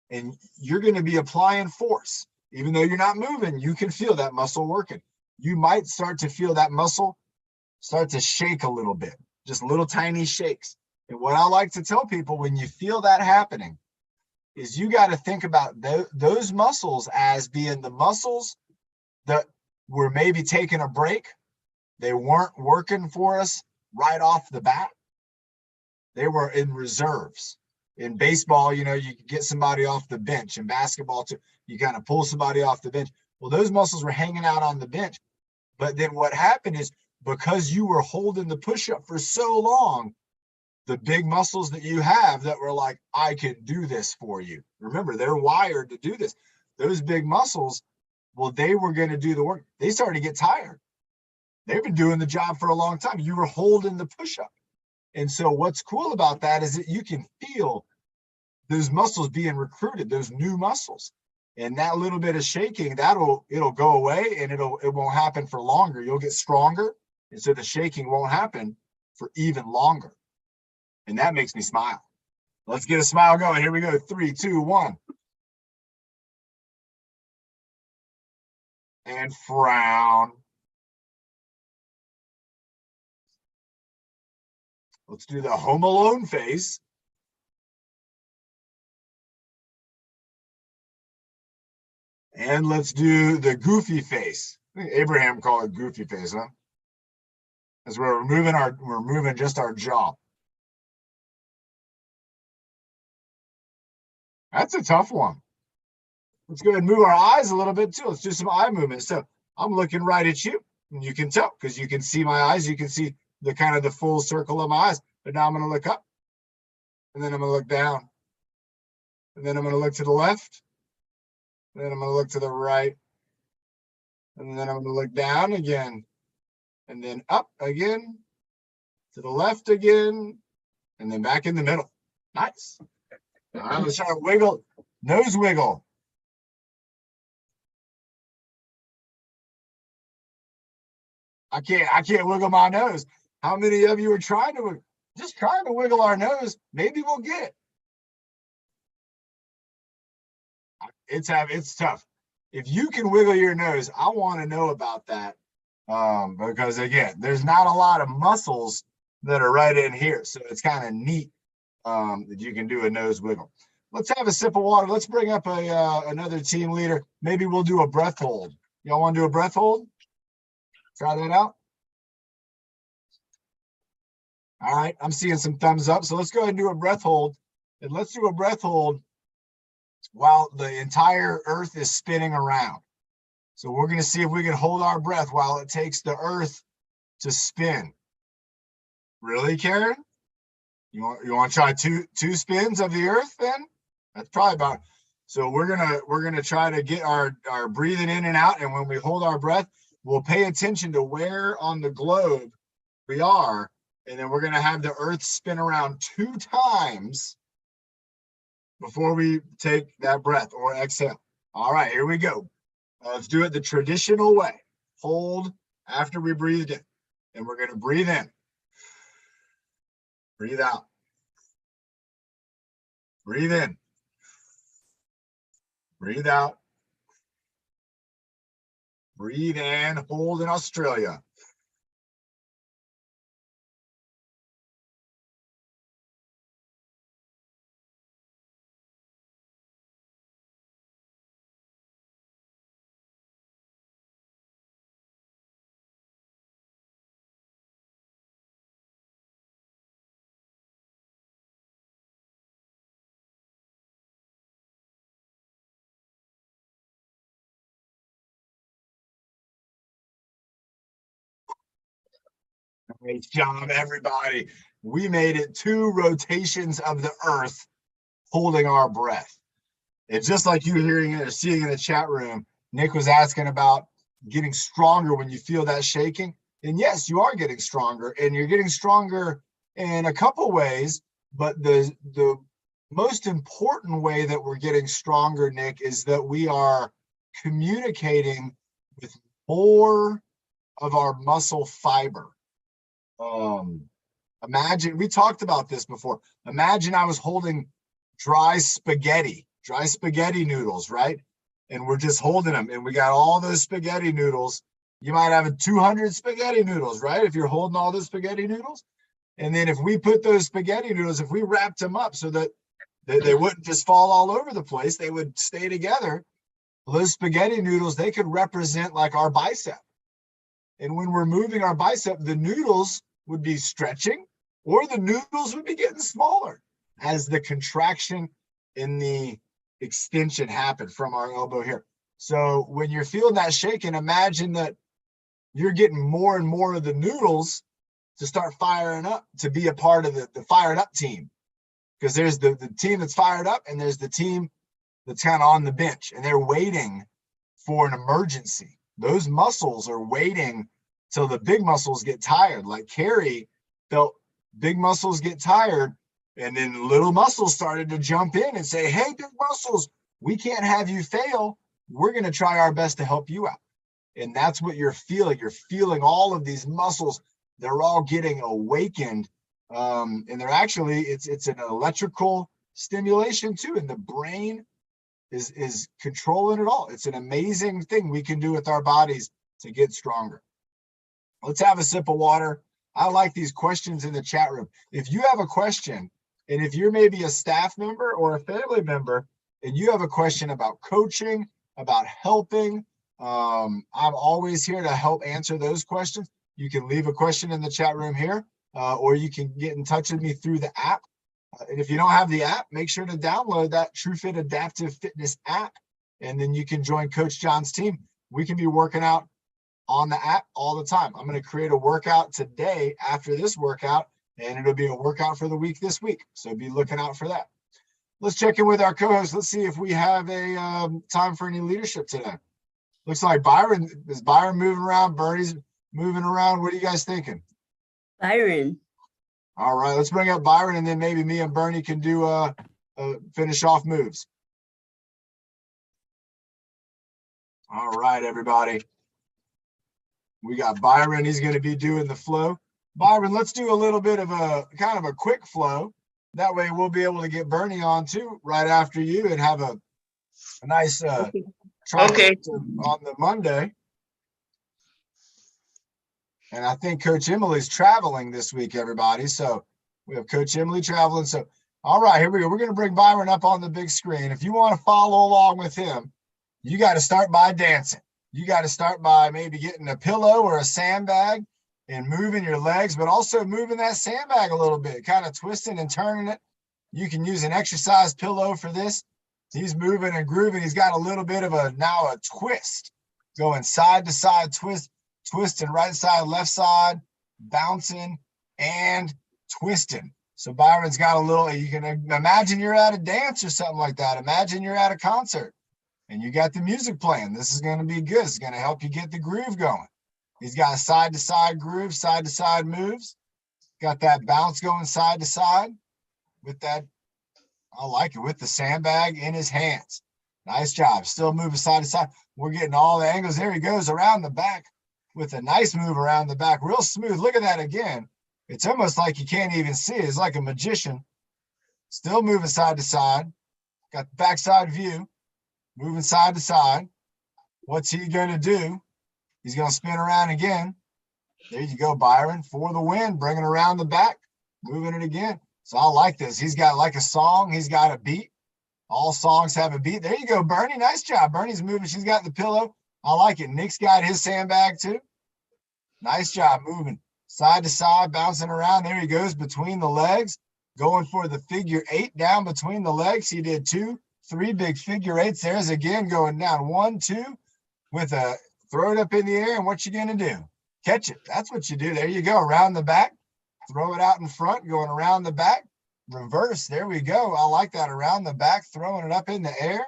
and you're going to be applying force, even though you're not moving, you can feel that muscle working. You might start to feel that muscle start to shake a little bit, just little tiny shakes. And what I like to tell people when you feel that happening is you got to think about those muscles as being the muscles that were maybe taking a break. They weren't working for us right off the bat. They were in reserves. In baseball, you get somebody off the bench. In basketball, too, you kind of pull somebody off the bench. Well, those muscles were hanging out on the bench. But then what happened is because you were holding the push-up for so long, the big muscles that you have that were like, I can do this for you. Remember, they're wired to do this. Those big muscles, well, they were going to do the work. They started to get tired. They've been doing the job for a long time. You were holding the push-up. And so what's cool about that is that you can feel those muscles being recruited, those new muscles. And that little bit of shaking, it'll go away and it won't happen for longer. You'll get stronger. And so the shaking won't happen for even longer. And that makes me smile. Let's get a smile going. Here we go. 3, 2, 1. And frown. Let's do the Home Alone face. And let's do the goofy face. I think Abraham called it goofy face, huh? As we're moving just our jaw. That's a tough one. Let's go ahead and move our eyes a little bit too. Let's do some eye movement. So I'm looking right at you, and you can tell because you can see my eyes. You can see the kind of the full circle of my eyes. But now I'm going to look up, and then I'm going to look down, and then I'm going to look to the left, and then I'm going to look to the right, and then I'm going to look down again, and then up again, to the left again, and then back in the middle. Nice. All right, let's try to wiggle, nose wiggle. I can't wiggle my nose. How many of you are trying to wiggle? just trying to wiggle our nose. Maybe we'll get it. It's tough. If you can wiggle your nose, I want to know about that. Because again, there's not a lot of muscles that are right in here. So it's kind of neat that you can do a nose wiggle. Let's have a sip of water. Let's bring up another team leader. Maybe we'll do a breath hold. Y'all want to do a breath hold? Try that out. All right, I'm seeing some thumbs up. So let's go ahead and do a breath hold. And let's do a breath hold while the entire earth is spinning around. So we're going to see if we can hold our breath while it takes the earth to spin. Really, Karen? You want to try two spins of the earth then? That's probably about. So we're gonna try to get our breathing in and out, and when we hold our breath, we'll pay attention to where on the globe we are, and then we're gonna have the earth spin around 2 times before we take that breath or exhale. All right, here we go. Let's do it the traditional way. Hold after we breathed in, and we're gonna breathe in. Breathe out. Breathe in. Breathe out. Breathe in. Hold in Australia. Great job, everybody. We made it 2 rotations of the earth holding our breath. It's just like you hearing it or seeing in the chat room. Nick was asking about getting stronger when you feel that shaking. And yes, you are getting stronger, and you're getting stronger in a couple ways. But the most important way that we're getting stronger, Nick, is that we are communicating with more of our muscle fiber. Imagine, we talked about this before. Imagine I was holding dry spaghetti noodles, right? And we're just holding them, and we got all those spaghetti noodles. You might have 200 spaghetti noodles, right? If you're holding all those spaghetti noodles. And then if we put those spaghetti noodles, if we wrapped them up so that they wouldn't just fall all over the place, they would stay together. Those spaghetti noodles, they could represent like our bicep. And when we're moving our bicep, the noodles would be stretching, or the noodles would be getting smaller as the contraction in the extension happened from our elbow here. So when you're feeling that shaking, imagine that you're getting more and more of the noodles to start firing up, to be a part of the fired up team. Because there's the team that's fired up, and there's the team that's kind of on the bench, and they're waiting for an emergency. Those muscles are waiting till the big muscles get tired. Like Carrie felt big muscles get tired, and then little muscles started to jump in and say, hey, big muscles, we can't have you fail. We're going to try our best to help you out. And that's what you're feeling. You're feeling all of these muscles. They're all getting awakened. And they're actually, it's an electrical stimulation too. And the brain is controlling it all. It's an amazing thing we can do with our bodies to get stronger. Let's have a sip of water. I like these questions in the chat room. If you have a question, and if you're maybe a staff member or a family member, and you have a question about coaching, about helping, I'm always here to help answer those questions. You can leave a question in the chat room here, or you can get in touch with me through the app. And if you don't have the app, make sure to download that TruFit Adaptive Fitness app, and then you can join Coach John's team. We can be working out on the app all the time. I'm going to create a workout today after this workout, and it'll be a workout for the week this week. So be looking out for that. Let's check in with our co-host. Let's see if we have a time for any leadership today. Looks like Byron, is Byron moving around? Bernie's moving around. What are you guys thinking? Byron. All right, let's bring up Byron, and then maybe me and Bernie can do finish off moves. All right, everybody. We got Byron. He's going to be doing the flow. Byron, let's do a little bit of a kind of a quick flow. That way we'll be able to get Bernie on too right after you and have a nice Okay. trifecta on the Monday. And I think Coach Emily's traveling this week, everybody. So we have Coach Emily traveling. So, all right, here we go. We're going to bring Byron up on the big screen. If you want to follow along with him, you got to start by dancing. You got to start by maybe getting a pillow or a sandbag and moving your legs, but also moving that sandbag a little bit, kind of twisting and turning it. You can use an exercise pillow for this. He's moving and grooving. He's got a little bit of a twist, going side to side twist, twisting right side, left side, bouncing and twisting. So Byron's got a little, you can imagine you're at a dance or something like that. Imagine you're at a concert and you got the music playing. This is going to be good. It's going to help you get the groove going. He's got a side to side groove, side to side moves. Got that bounce going side to side with that. I like it, with the sandbag in his hands. Nice job. Still moving side to side. We're getting all the angles. There he goes around the back with a nice move around the back. Real smooth. Look at that again. It's almost like you can't even see it. It's like a magician. Still moving side to side. Got the backside view. Moving side to side. What's he going to do? He's going to spin around again. There you go, Byron, for the win. Bringing around the back. Moving it again. So I like this. He's got like a song. He's got a beat. All songs have a beat. There you go, Bernie. Nice job. Bernie's moving. She's got the pillow. I like it. Nick's got his sandbag too. Nice job moving side to side, bouncing around. There he goes between the legs, going for the figure 8 down between the legs. He did 2, 3 big figure 8s. There's again going down 1, 2 with a throw it up in the air. And what you going to do? Catch it. That's what you do. There you go. Around the back. Throw it out in front, going around the back. Reverse. There we go. I like that. Around the back, throwing it up in the air.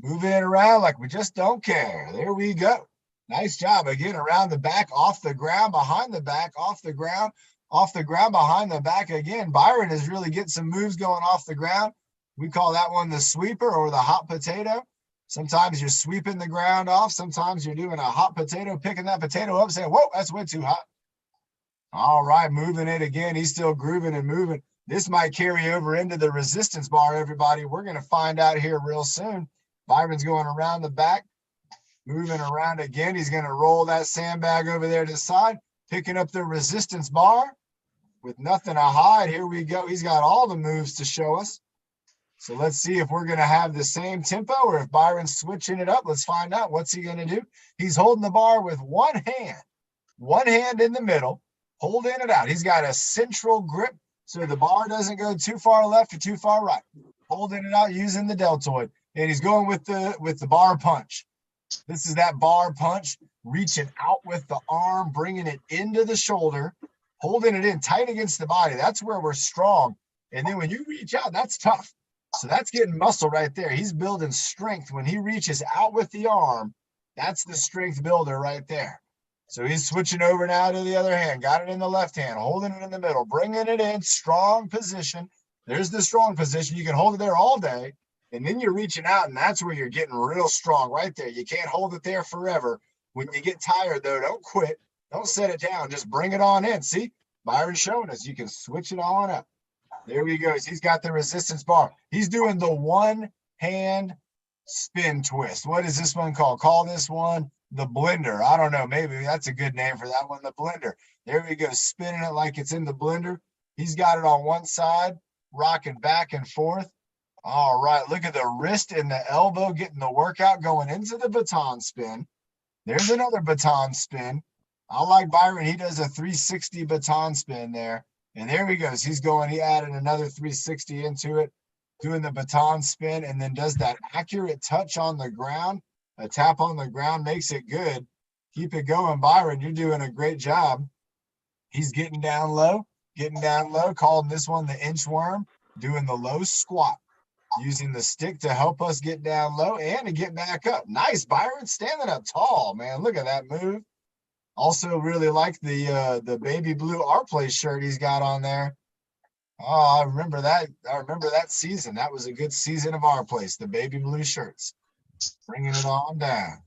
Moving it around like we just don't care. There we go. Nice job. Again, around the back, off the ground, behind the back, off the ground, behind the back. Again, Byron is really getting some moves going off the ground. We call that one the sweeper or the hot potato. Sometimes you're sweeping the ground off. Sometimes you're doing a hot potato, picking that potato up, saying, whoa, that's way too hot. All right, moving it again. He's still grooving and moving. This might carry over into the resistance bar, everybody. We're going to find out here real soon. Byron's going around the back, moving around again. He's going to roll that sandbag over there to the side, picking up the resistance bar with nothing to hide. Here we go. He's got all the moves to show us. So let's see if we're going to have the same tempo or if Byron's switching it up. Let's find out. What's he going to do? He's holding the bar with one hand in the middle, holding it out. He's got a central grip so the bar doesn't go too far left or too far right. Holding it out using the deltoid. And he's going with the bar punch. This is that bar punch, reaching out with the arm, bringing it into the shoulder, holding it in tight against the body. That's where we're strong. And then when you reach out, that's tough. So that's getting muscle right there. He's building strength. When he reaches out with the arm, that's the strength builder right there. So he's switching over now to the other hand. Got it in the left hand, holding it in the middle, bringing it in, strong position. There's the strong position. You can hold it there all day. And then you're reaching out, and that's where you're getting real strong right there. You can't hold it there forever. When you get tired, though, don't quit. Don't set it down. Just bring it on in. See, Byron's showing us you can switch it on up. There he goes. He's got the resistance bar. He's doing the one-hand spin twist. What is this one called? Call this one the blender. I don't know. Maybe that's a good name for that one, the blender. There he goes, spinning it like it's in the blender. He's got it on one side, rocking back and forth. All right, look at the wrist and the elbow getting the workout going into the baton spin. There's another baton spin. I like Byron. He does a 360 baton spin there. And there he goes. He's going, he added another 360 into it, doing the baton spin, and then does that accurate touch on the ground. A tap on the ground makes it good. Keep it going, Byron. You're doing a great job. He's getting down low, calling this one the inchworm, doing the low squat, using the stick to help us get down low and to get back up. Nice, Byron, standing up tall, man. Look at that move. Also really like the baby blue Our Place shirt he's got on there. Oh, I remember that. I remember that season. That was a good season of Our Place, the baby blue shirts. Bringing it on down.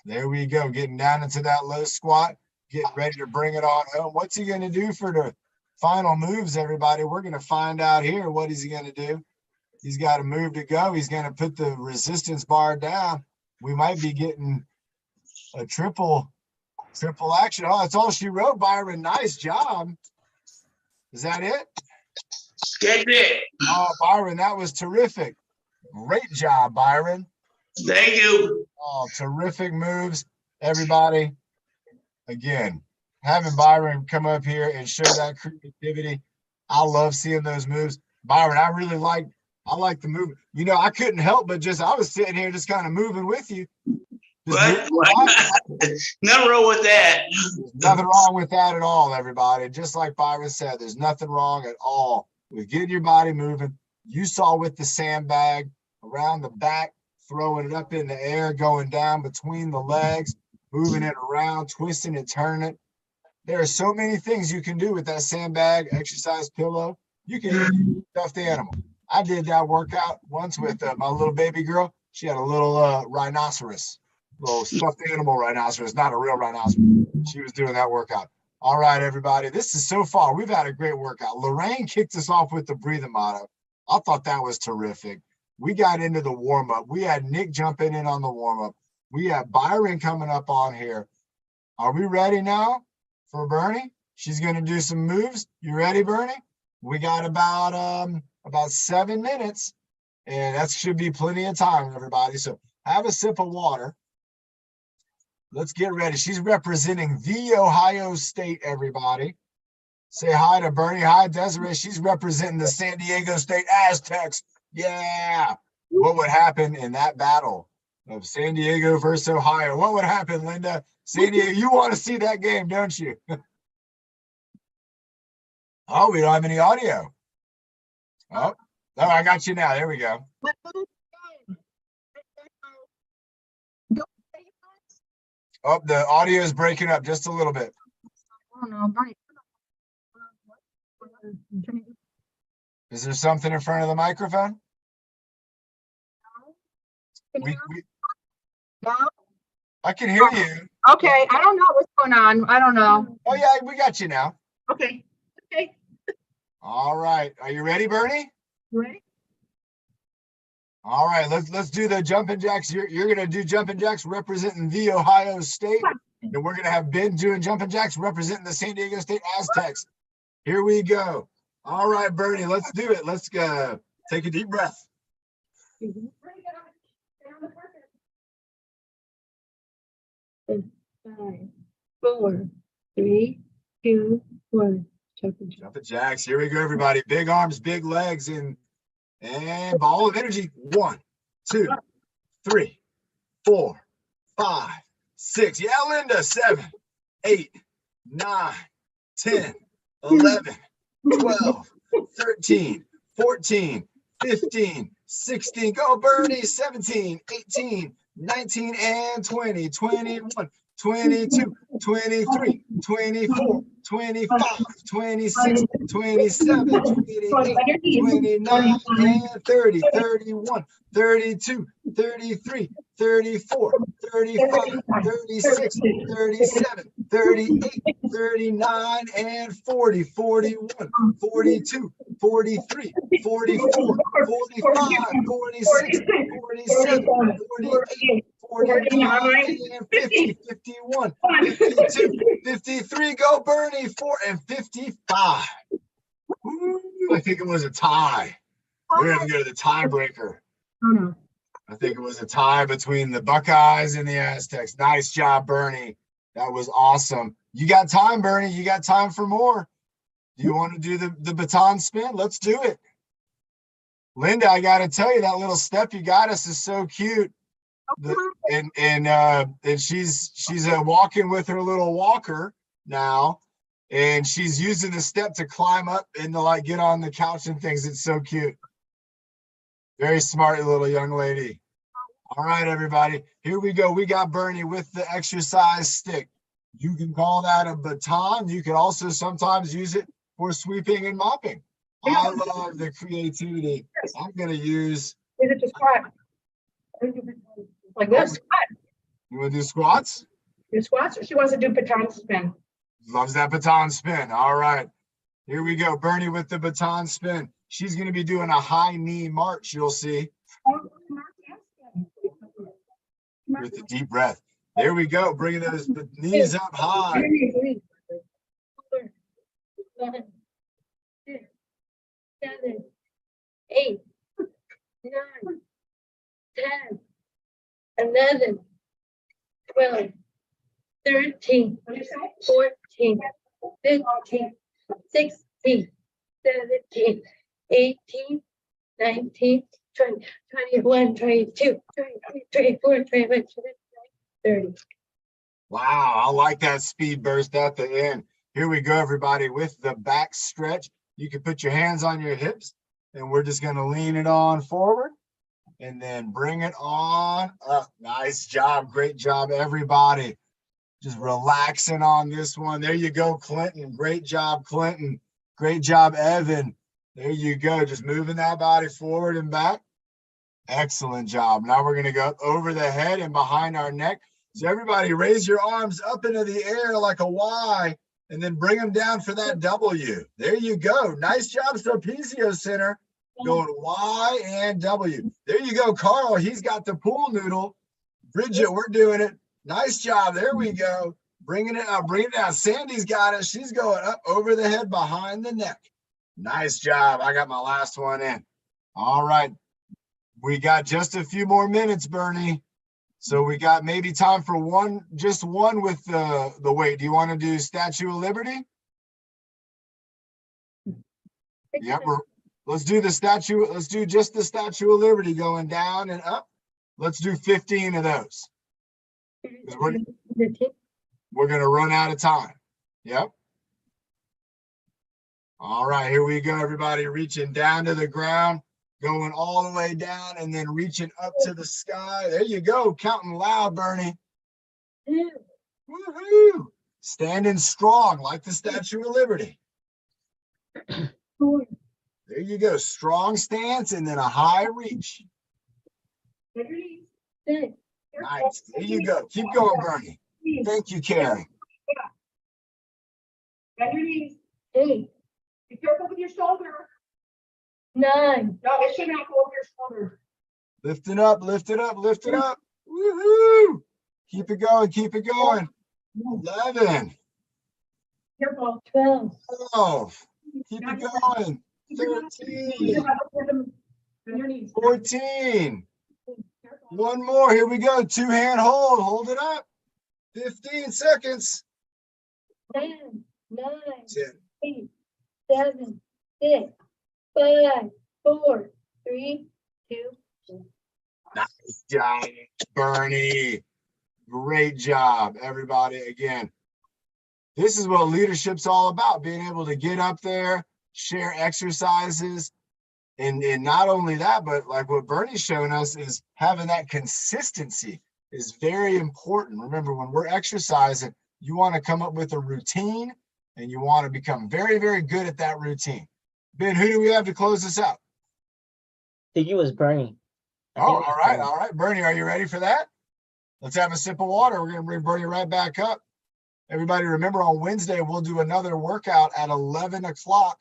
There we go, getting down into that low squat. getting ready to bring it on home. What's he going to do for the final moves, everybody? We're going to find out here. What is he going to do? He's got a move to go. He's going to put the resistance bar down. We might be getting a triple action. Oh, that's all she wrote, Byron. Nice job. Is that it? That's it. Oh, Byron, that was terrific. Great job, Byron. Thank you. Oh, terrific moves, everybody. Again, having Byron come up here and show that creativity. I love seeing those moves. Byron, I like the move. You know, I couldn't help but I was sitting here just kind of moving with you. What? Nothing wrong with that. There's nothing wrong with that at all, everybody. Just like Byron said, there's nothing wrong at all with getting your body moving. You saw with the sandbag around the back, throwing it up in the air, going down between the legs, moving it around, twisting it, turning it. There are so many things you can do with that sandbag exercise pillow. You can even use a stuffed animal. I did that workout once with my little baby girl. She had a little rhinoceros. Little stuffed animal rhinoceros, not a real rhinoceros. She was doing that workout. All right, everybody. This is so far. We've had a great workout. Lorraine kicked us off with the breathing motto. I thought that was terrific. We got into the warm-up. We had Nick jumping in on the warm-up. We have Byron coming up on here. Are we ready now for Bernie? She's going to do some moves. You ready, Bernie? We got about 7 minutes, and that should be plenty of time, everybody. So have a sip of water. Let's get ready. She's representing the Ohio State, everybody. Say hi to Bernie. Hi, Desiree. She's representing the San Diego State Aztecs. Yeah. What would happen in that battle of San Diego versus Ohio? What would happen, Linda? San Diego, you want to see that game, don't you? Oh, we don't have any audio. Oh, I got you now. There we go. Oh, the audio is breaking up just a little bit. Is there something in front of the microphone? I can hear you. Okay, I don't know what's going on. I don't know. Oh yeah, we got you now. Okay. Okay. All right. Are you ready, Bernie? Ready? All right, let's do the jumping jacks. You're gonna do jumping jacks representing the Ohio State, and we're gonna have Ben doing jumping jacks representing the San Diego State Aztecs. Here we go. All right, Bernie, let's do it. Let's go. Take a deep breath. 5, 4, 3, 2, 1. Jumping jack. Jumping jacks. Here we go, everybody. Big arms, big legs, and ball of energy. 1, 2, 3, 4, 5, 6. Yeah, Linda. 7, 8, 9, 10, 11, 12, 13, 14, 15, 16. Go, Bernie. 17, 18, 19, and 20, 21, 22, 23, 24, 25, 26, 27, 28, 29, and 30, 31, 32, 33, 34, 35, 36, 37, 38, 39, and 40, 41, 42, 43, 44, 45, 46, 47, 48, 49, and 50, 51, 52, 53. Go, Bernie. 4 and 55. Ooh, I think it was a tie. We're going to go to the tiebreaker. Oh, no. I think it was a tie between the Buckeyes and the Aztecs. Nice job, Bernie. That was awesome. You got time, Bernie. You got time for more. Do you want to do the baton spin? Let's do it. Linda, I got to tell you, that little step you got us is so cute. And she's walking with her little walker now, and she's using the step to climb up and to like get on the couch and things. It's so cute. Very smart little young lady. All right, everybody, here we go. We got Bernie with the exercise stick. You can call that a baton. You can also sometimes use it for sweeping and mopping. I love the creativity. I'm gonna use. Is it just squat? Like this? You want to do squats? Your squats, or she wants to do baton spin? Loves that baton spin. All right. Here we go. Bernie with the baton spin. She's going to be doing a high knee march, you'll see, with a deep breath. There we go. Bringing those knees up high. 4, 5, 6, 7, 8, 9, 10, 11, 12, 13, 14, 15, 16, 17, 18, 19, 20, 21, 22, 23, 24, 25, 26, 30. Wow, I like that speed burst at the end. Here we go, everybody, with the back stretch. You can put your hands on your hips, and we're just going to lean it on forward and then bring it on up. Nice job. Great job, everybody. Just relaxing on this one. There you go, Clinton. Great job, Clinton. Great job, Evan. There you go. Just moving that body forward and back. Excellent job. Now we're going to go up over the head and behind our neck. So everybody raise your arms up into the air like a Y and then bring them down for that W. There you go. Nice job, Sulpicio Center. Going Y and W. There you go, Carl. He's got the pool noodle. Bridget, we're doing it. Nice job. There we go. Bringing it up. Bring it down. Sandy's got it. She's going up over the head behind the neck. Nice job. I got my last one in. All right. We got just a few more minutes, Bernie. So we got maybe time for one, just one with the weight. Do you want to do Statue of Liberty? Yeah, let's do the statue. Let's do just the Statue of Liberty going down and up. Let's do 15 of those. We're going to run out of time. Yep. All right, here we go, everybody. Reaching down to the ground, going all the way down, and then reaching up to the sky. There you go. Counting loud, Bernie. Woohoo! Standing strong like the Statue of Liberty. There you go. Strong stance and then a high reach. Nice. There you go. Keep going, Bernie. Thank you, Karen. Bend your knees. 8. Be careful with your shoulder. 9. No, it should not go over your shoulder. Lift it up, lift it up, lift it up. Woohoo! Keep it going, keep it going. 11. Careful. 12. Keep it going. 13. 14. One more. Here we go. 2-hand hold. Hold it up. 15 seconds. 10, 9, 10. 8, 7, 6, 5, 4, 3, 2, 1. Nice job, Bernie. Great job, everybody. Again, this is what leadership's all about, being able to get up there, share exercises. And not only that, but like what Bernie's showing us is having that consistency is very important. Remember, when we're exercising, you want to come up with a routine and you want to become very, very good at that routine. Ben, who do we have to close this out? I think it was Bernie. Oh, all right, all right. Bernie, are you ready for that? Let's have a sip of water. We're going to bring Bernie right back up. Everybody, remember on Wednesday, we'll do another workout at 11 o'clock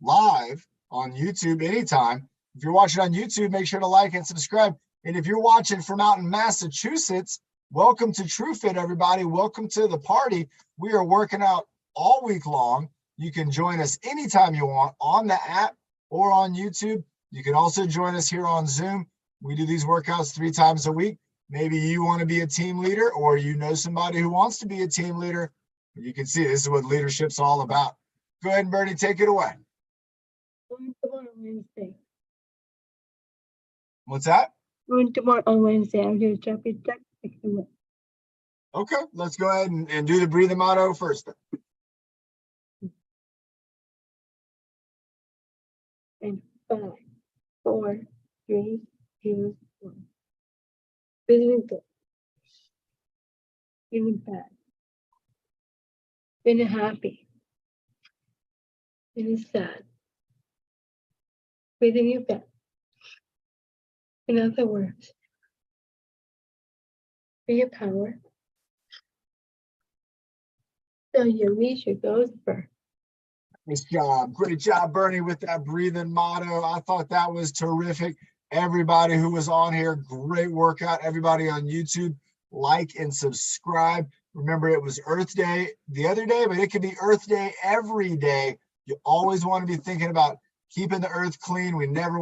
live on YouTube anytime. If you're watching on YouTube, make sure to like and subscribe. And if you're watching from out in Massachusetts, welcome to TruFit, everybody. Welcome to the party. We are working out all week long. You can join us anytime you want on the app or on YouTube. You can also join us here on Zoom. We do these workouts 3 times a week. Maybe you want to be a team leader or you know somebody who wants to be a team leader. You can see this is what leadership's all about. Go ahead, Bernie, take it away. Tomorrow Wednesday. What's that? Tomorrow on Wednesday. I'm going to jump it. Okay, let's go ahead and do the breathing motto first. And 5, 4, 3, 2, 1. Feeling good. Feeling bad. Feeling happy. Feeling sad. Feeling you back. In other words, be your power. So Alicia goes first. Nice job. Great job, Bernie, with that breathing motto. I thought that was terrific. Everybody who was on here, great workout. Everybody on YouTube, like and subscribe. Remember, it was Earth Day the other day, but it can be Earth Day every day. You always want to be thinking about keeping the earth clean. We never